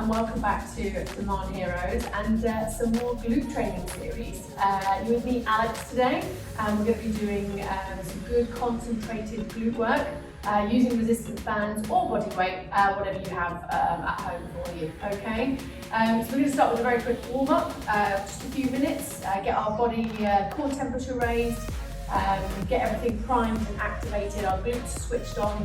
and welcome back to Daman Heroes and some more glute training series. You're with me, Alex, today, and we're going to be doing some good concentrated glute work using resistance bands or body weight, whatever you have at home for you, okay? So we're going to start with a very quick warm-up, just a few minutes, get our body core temperature raised, get everything primed and activated, our glutes switched on,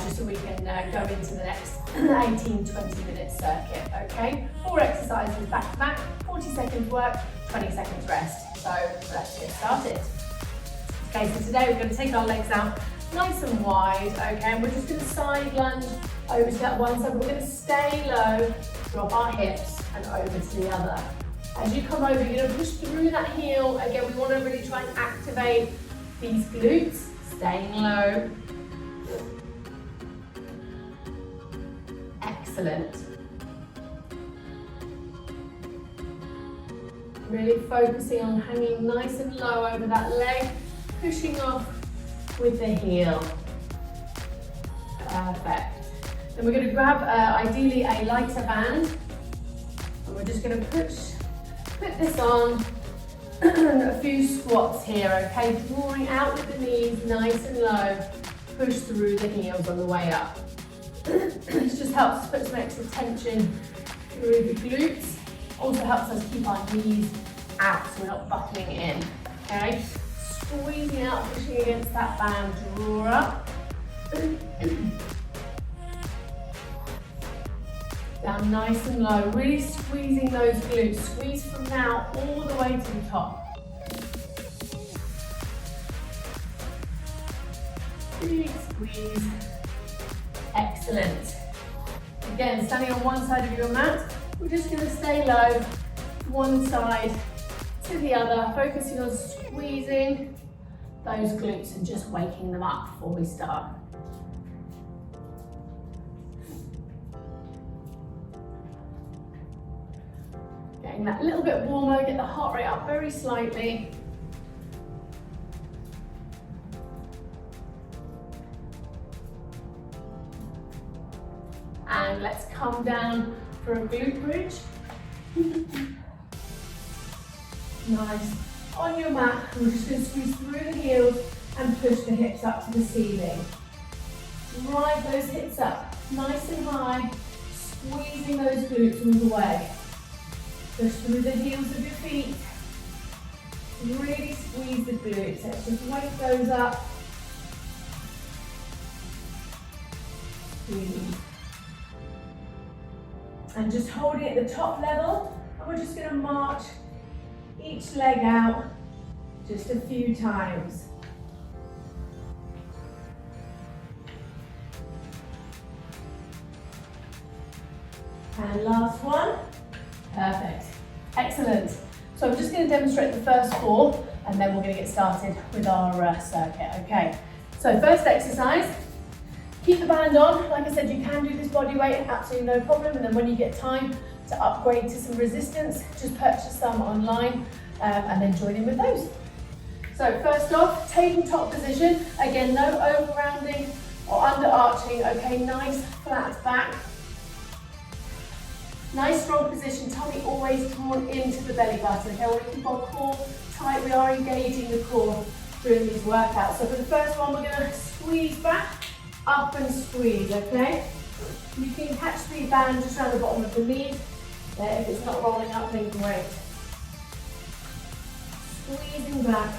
just so we can go into the next 18-20 minute circuit, okay? 4 exercises back to back, 40 seconds work, 20 seconds rest. So let's get started. Okay, so today we're going to take our legs out nice and wide, okay? And we're just going to side lunge over to that one side, but we're going to stay low, drop our hips and over to the other. As you come over, you're going to push through that heel. Again, we want to really try and activate these glutes, staying low. Excellent. Really focusing on hanging nice and low over that leg, pushing off with the heel. Perfect. Then we're going to grab, ideally, a lighter band, and we're just going to put this on a few squats here, okay? Drawing out with the knees, nice and low, push through the heels on the way up. This just helps us put some extra tension through the glutes. Also helps us keep our knees out so we're not buckling in, okay? Squeezing out, pushing against that band, draw up. Down nice and low, really squeezing those glutes. Squeeze from now all the way to the top. Big squeeze. Excellent. Again, standing on one side of your mat, we're just going to stay low, one side to the other, focusing on squeezing those glutes and just waking them up before we start. Getting that little bit warmer, get the heart rate up very slightly. And let's come down for a glute bridge. Nice. On your mat, we're just going to squeeze through the heels and push the hips up to the ceiling. Drive those hips up, nice and high, squeezing those glutes all the way. Push through the heels of your feet. Really squeeze the glutes. Let's just wake those up. Squeeze. And just holding it at the top level, and we're just going to march each leg out just a few times. And last one. Perfect. Excellent. So I'm just going to demonstrate the first 4, and then we're going to get started with our circuit. Okay. So first exercise. Keep the band on. Like I said, you can do this body weight, absolutely no problem. And then when you get time to upgrade to some resistance, just purchase some online and then join in with those. So first off, tabletop position. Again, no over rounding or under arching. Okay, nice flat back. Nice strong position, tummy always drawn into the belly button. Okay, we want to keep our core tight. We are engaging the core during these workouts. So for the first one, we're going to squeeze back. Up and squeeze, okay? You can catch the band just around the bottom of the knee. If it's not rolling up, then great. Squeezing back.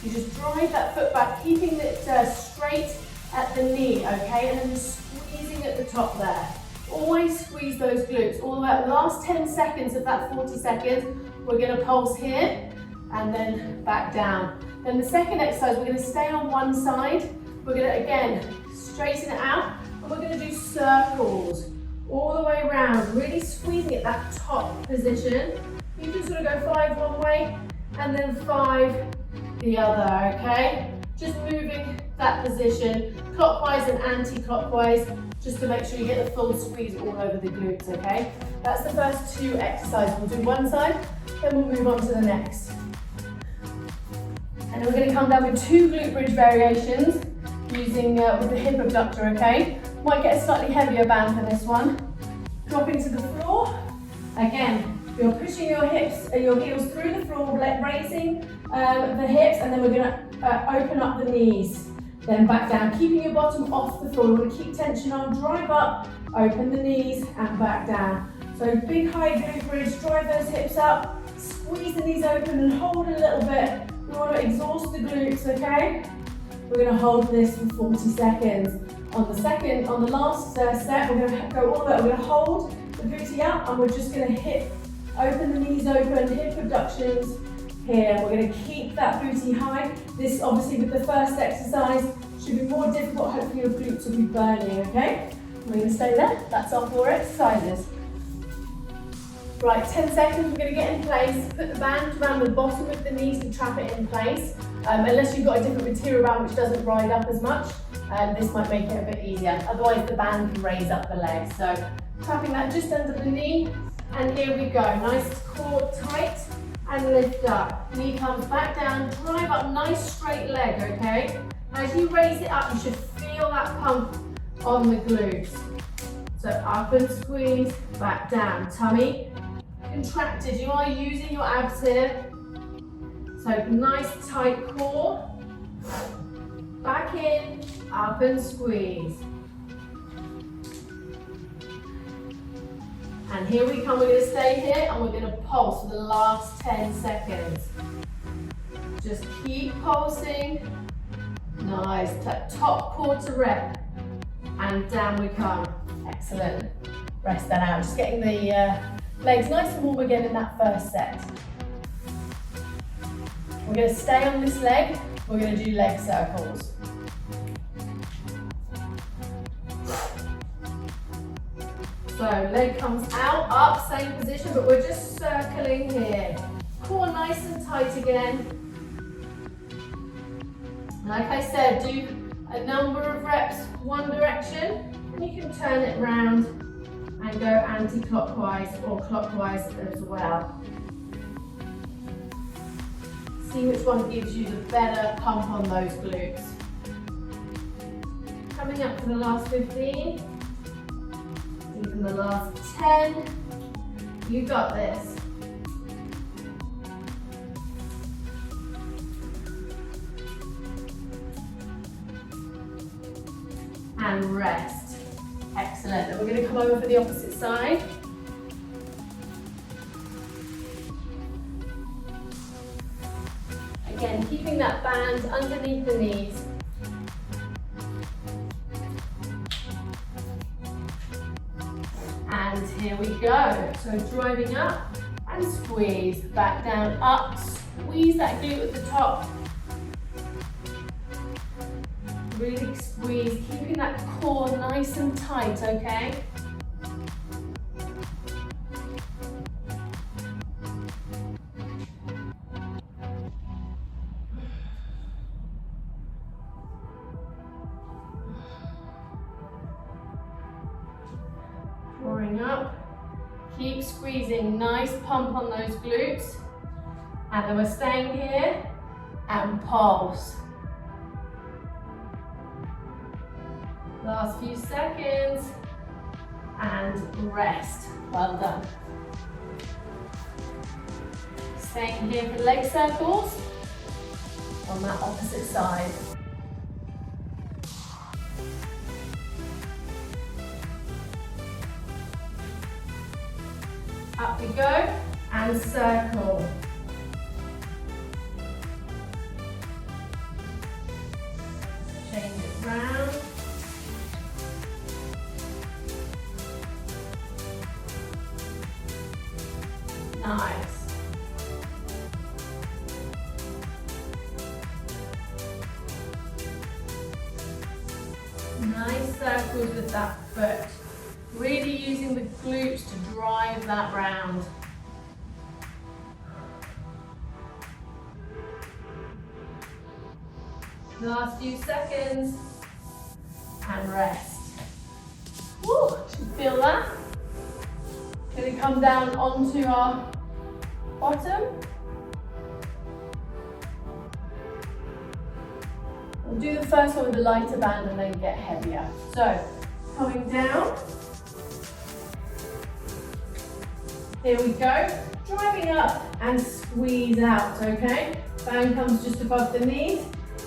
You just drive that foot back, keeping it straight at the knee, okay? And then just squeezing at the top there. Always squeeze those glutes all the way up. The last 10 seconds of that 40 seconds, we're going to pulse here and then back down. Then the second exercise, we're going to stay on one side. We're going to, again, straighten it out, and we're going to do circles all the way around, really squeezing at that top position. You can sort of go 5 one way, and then 5 the other, okay? Just moving that position clockwise and anti-clockwise, just to make sure you get the full squeeze all over the glutes, okay? That's the first 2 exercises. We'll do one side, then we'll move on to the next. And then we're going to come down with 2 glute bridge variations, using with the hip abductor, okay? Might get a slightly heavier band for this one. dropping to the floor. Again, you're pushing your hips, your heels through the floor, raising the hips, and then we're going to open up the knees. Then back down, keeping your bottom off the floor. We want to keep tension on, drive up, open the knees, and back down. So big high glute bridge, drive those hips up, squeeze the knees open and hold a little bit. We want to exhaust the glutes, okay? We're going to hold this for 40 seconds. On the last set, we're going to go all the way. We're going to hold the booty up, and we're just going to open the knees open, hip abductions here. We're going to keep that booty high. This, obviously, with the first exercise, should be more difficult. Hopefully, your glutes will be burning, okay? We're going to stay there. That's our 4 exercises. Right, 10 seconds, we're going to get in place. Put the band around the bottom of the knees and trap it in place. Unless you've got a different material band which doesn't ride up as much, this might make it a bit easier. Otherwise, the band can raise up the legs. So, trapping that just under the knee. And here we go. Nice core tight and lift up. Knee comes back down, drive up, nice straight leg, okay? As you raise it up, you should feel that pump on the glutes. So up and squeeze, back down. Tummy contracted, you are using your abs here. So nice tight core. Back in, up and squeeze. And here we come, we're going to stay here and we're going to pulse for the last 10 seconds. Just keep pulsing. Nice, top quarter rep. And down we come. Excellent. Rest that out. Just getting the legs nice and warm again in that first set. We're going to stay on this leg. We're going to do leg circles. So leg comes out, up, same position, but we're just circling here. Core nice and tight again. Like I said, do a number of reps one direction, and you can turn it around and go anti-clockwise or clockwise as well. See which one gives you the better pump on those glutes. Coming up to the last 15. Even the last 10. You got this. And rest. Excellent. Then we're going to come over for the opposite side. Again, keeping that band underneath the knees. And here we go. So driving up and squeeze. Back down, up, squeeze that glute at the top. Really squeeze, keeping that core nice and tight, okay? Drawing up, keep squeezing, nice pump on those glutes. And then we're staying here and pulse. Last few seconds and rest. Well done. Staying here for leg circles on that opposite side. Up we go and circle. Change it round. Nice. Nice circles with that foot. Really using the glutes to drive that round. Last few seconds and rest. Woo, should feel that. Going to come down onto our bottom. We'll do the first one with the lighter band and then get heavier. So, coming down, Here we go. Driving up and squeeze out, okay? Bang comes just above the knees.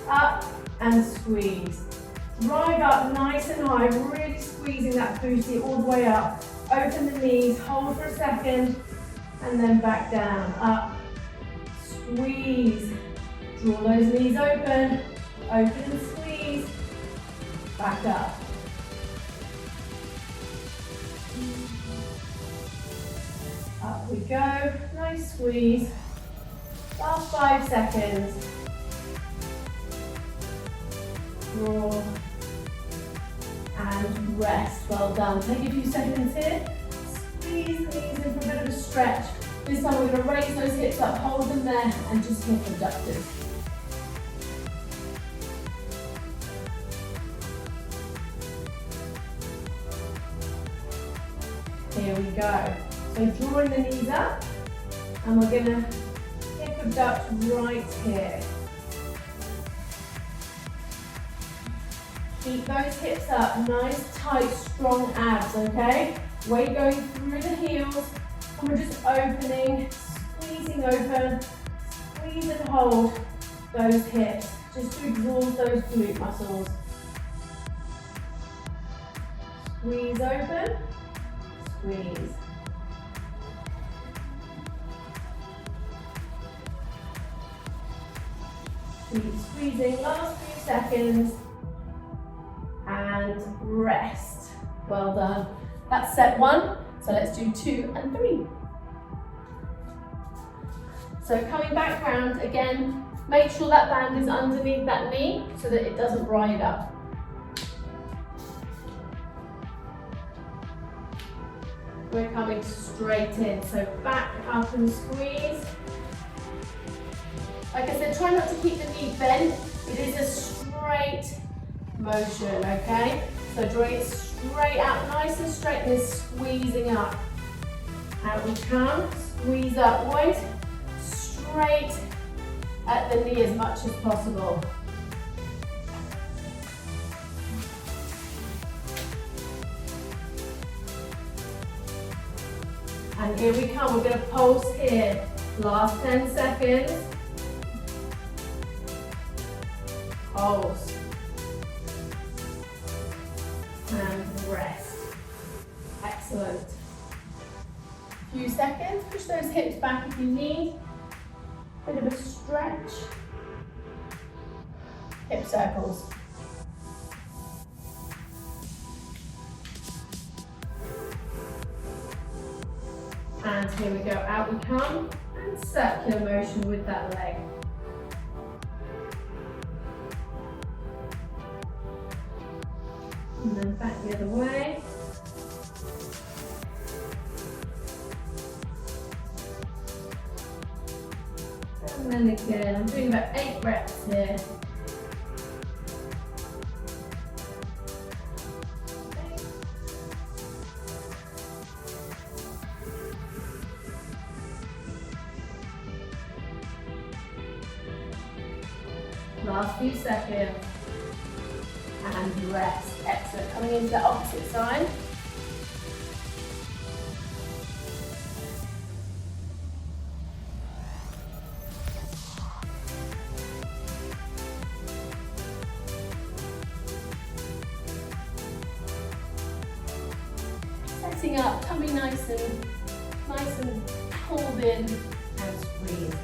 Up and squeeze. Drive up nice and high, really squeezing that booty all the way up. Open the knees, hold for a second, and then back down. Up, squeeze. Draw those knees open, open and squeeze. Back up. Up we go, nice squeeze. Last 5 seconds. Draw and rest. Well done. Take a few seconds here. Squeeze the knees in for a bit of a stretch. This time we're going to raise those hips up, hold them there, and just hip abductors. Here we go. So drawing the knees up, and we're going to hip abduct right here. Keep those hips up, nice, tight, strong abs, okay? Weight going through the heels, and we're just opening, squeezing open, squeeze and hold those hips, just to exhaust those glute muscles. Squeeze open, squeeze. Keep squeezing, last few seconds. And rest. Well done. That's set 1. So let's do 2 and 3. So coming back round again, make sure that band is underneath that knee so that it doesn't ride up. We're coming straight in. So back up and squeeze. Like I said, try not to keep the knee bent. It is a straight motion, okay? So drawing it straight out, nice and straight, and then squeezing up. Out we come, squeeze upwards, straight at the knee as much as possible. And here we come, we're going to pulse here. Last 10 seconds. Pulse. And rest. Excellent. Few seconds, push those hips back if you need. Bit of a stretch. Hip circles. And here we go, out we come, and circular motion with that leg. And then back the other way. And then again, I'm doing about 8 reps here. Last few seconds. And rest. Excellent. Coming into the opposite side. Setting up, tummy nice and pulled in, and squeeze.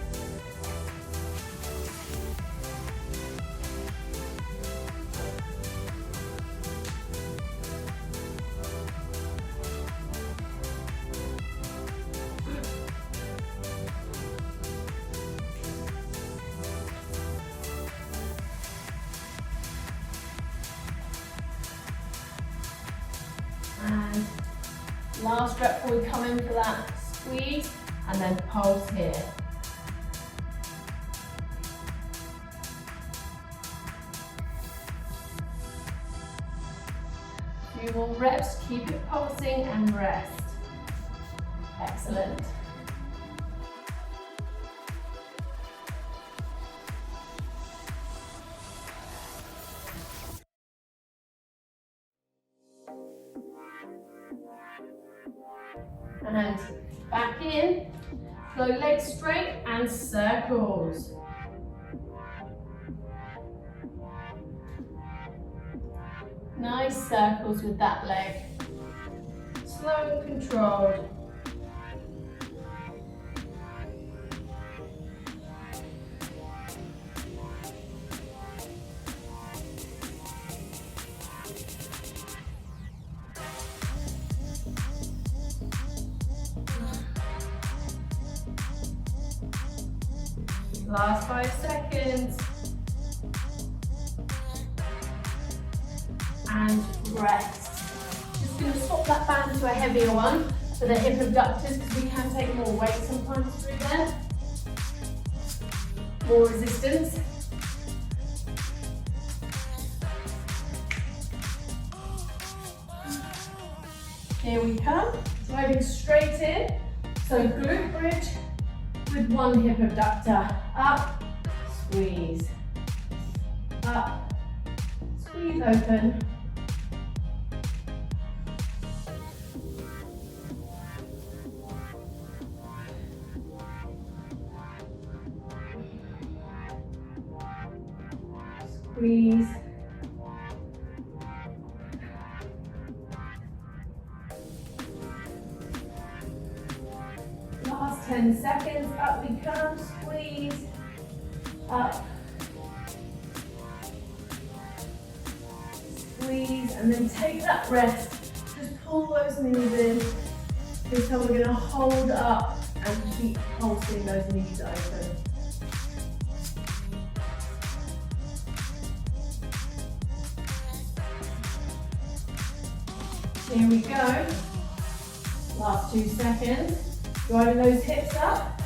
And last rep before we come in for that squeeze, and then pulse here. Few more reps, keep it pulsing and rest. Excellent. And Back in. Flow legs straight and circles. Nice circles with that leg. Slow and controlled. Last 5 seconds. And rest. Just going to swap that band to a heavier one for the hip abductors because we can take more weight sometimes through there. More resistance. Here we come. Driving straight in. So glute bridge with one hip abductor. Up, squeeze. Up, squeeze open. Squeeze. Last 10 seconds, up we come, squeeze, up, squeeze, and then take that rest. Just pull those knees in. This time we're going to hold up and keep pulsing those knees open. Here we go. Last 2 seconds. Driving those hips up.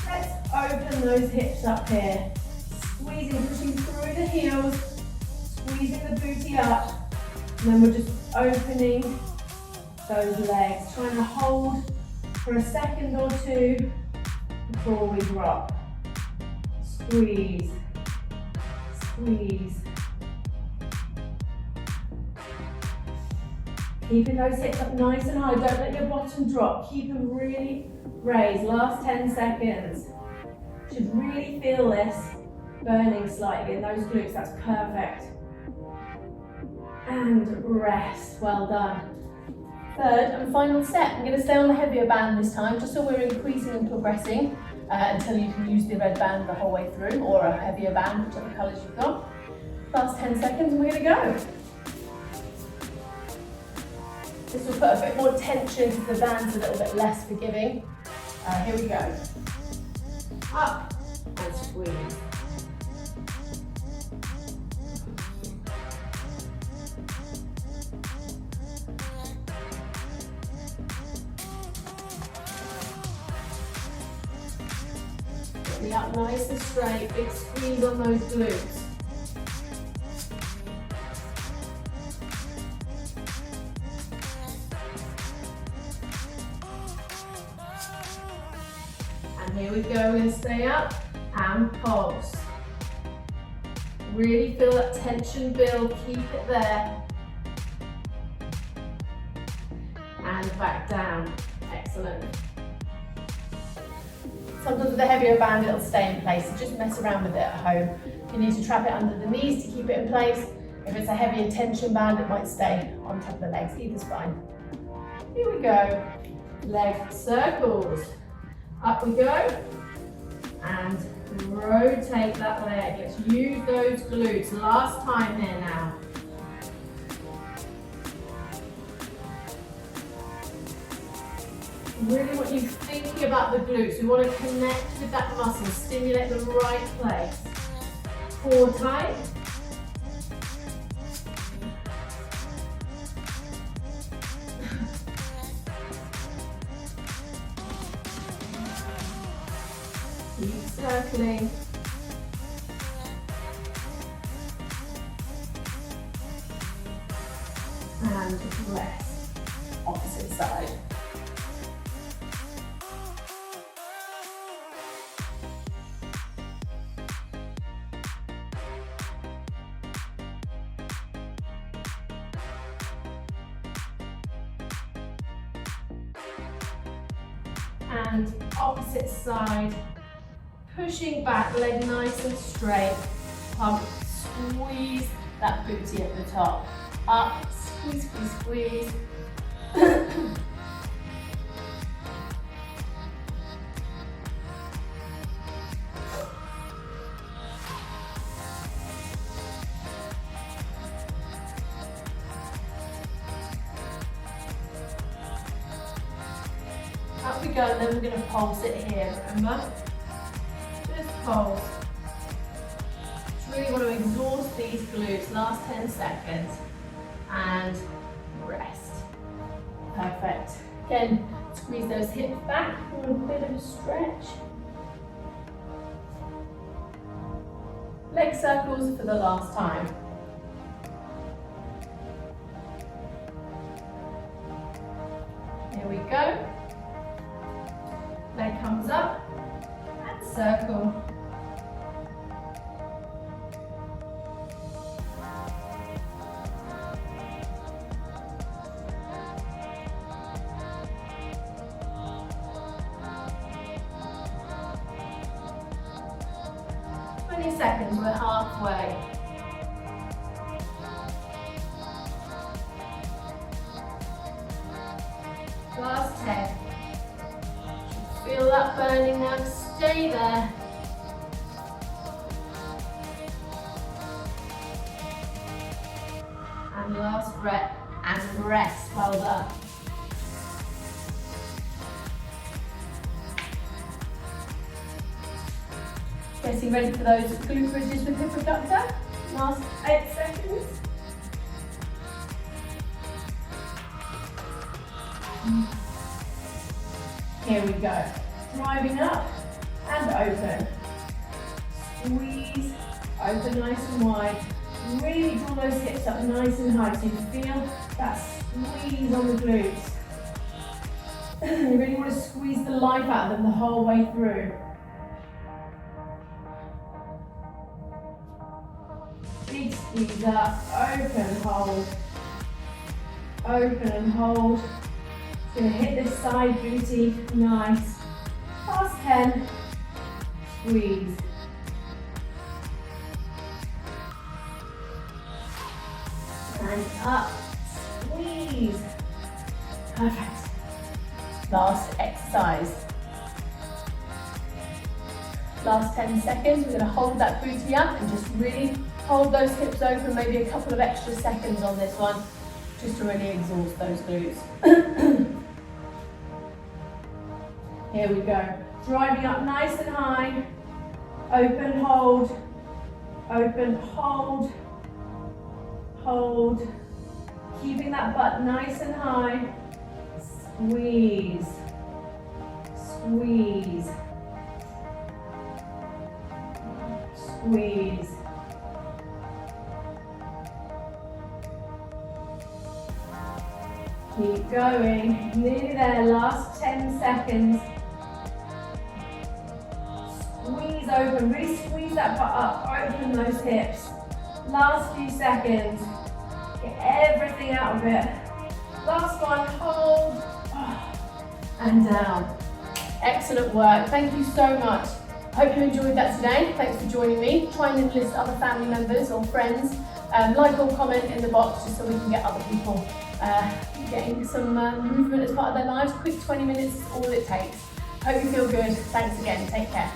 Let's open those hips up here. Squeezing, pushing through the heels. Squeezing the booty up. And then we're just opening those legs. Trying to hold for a second or two before we drop. Squeeze. Squeeze. Keeping those hips up nice and high. Don't let your bottom drop. Keep them really raised. Last 10 seconds. Should really feel this burning slightly in those glutes. That's perfect. And rest. Well done. Third and final set. I'm going to stay on the heavier band this time, just so we're increasing and progressing until you can use the red band the whole way through, or a heavier band, whichever colours you've got. Last 10 seconds and we're going to go. This will put a bit more tension because the band's a little bit less forgiving. Here we go. Up and squeeze. Get me up nice and straight, big squeeze on those glutes. Here we go, we're going to stay up and pulse. Really feel that tension build, keep it there. And back down, excellent. Sometimes with a heavier band it'll stay in place, so just mess around with it at home. You need to trap it under the knees to keep it in place. If it's a heavier tension band it might stay on top of the legs, either's fine. Here we go, leg circles. Up we go, and rotate that leg. Let's use those glutes. Last time here now. Really want you thinking about the glutes. We want to connect with that muscle, stimulate the right place. Core tight. Keep circling. And rest. Opposite side. and opposite side. Pushing back, leg nice and straight. Pump, squeeze that booty at the top. Up, squeeze, squeeze, squeeze. Up we go, and then we're going to pulse it here, remember? Just pulse. Just really want to exhaust these glutes, last 10 seconds. And rest. Perfect. Again, squeeze those hips back for a bit of a stretch. Leg circles for the last time. Here we go. Leg comes up and circle. Seconds, we're halfway. Last 10. Feel that burning now, stay there. And last breath, and rest, well done. Getting ready for those glute bridges with hip abductor. Last 8 seconds. Here we go. Driving up and open. Squeeze, open nice and wide. Really draw those hips up nice and high so you feel that squeeze on the glutes. You really want to squeeze the life out of them the whole way through. Big squeeze up, open, hold. Open and hold. Just going to hit this side booty, nice. Last 10, squeeze. And up, squeeze. Perfect. Last exercise. Last 10 seconds, we're going to hold that booty up and just really hold those hips open, maybe a couple of extra seconds on this one, just to really exhaust those glutes. Here we go. Driving up nice and high. Open, hold. Open, hold. Hold. Keeping that butt nice and high. Squeeze. Squeeze. Squeeze. Keep going. Nearly there. Last 10 seconds. Squeeze open. Really squeeze that butt up. Open those hips. Last few seconds. Get everything out of it. Last one. Hold. And down. Excellent work. Thank you so much. Hope you enjoyed that today. Thanks for joining me. Try and enlist other family members or friends. Like or comment in the box just so we can get other people getting some movement as part of their lives. Quick 20 minutes is all it takes. Hope you feel good. Thanks again. Take care.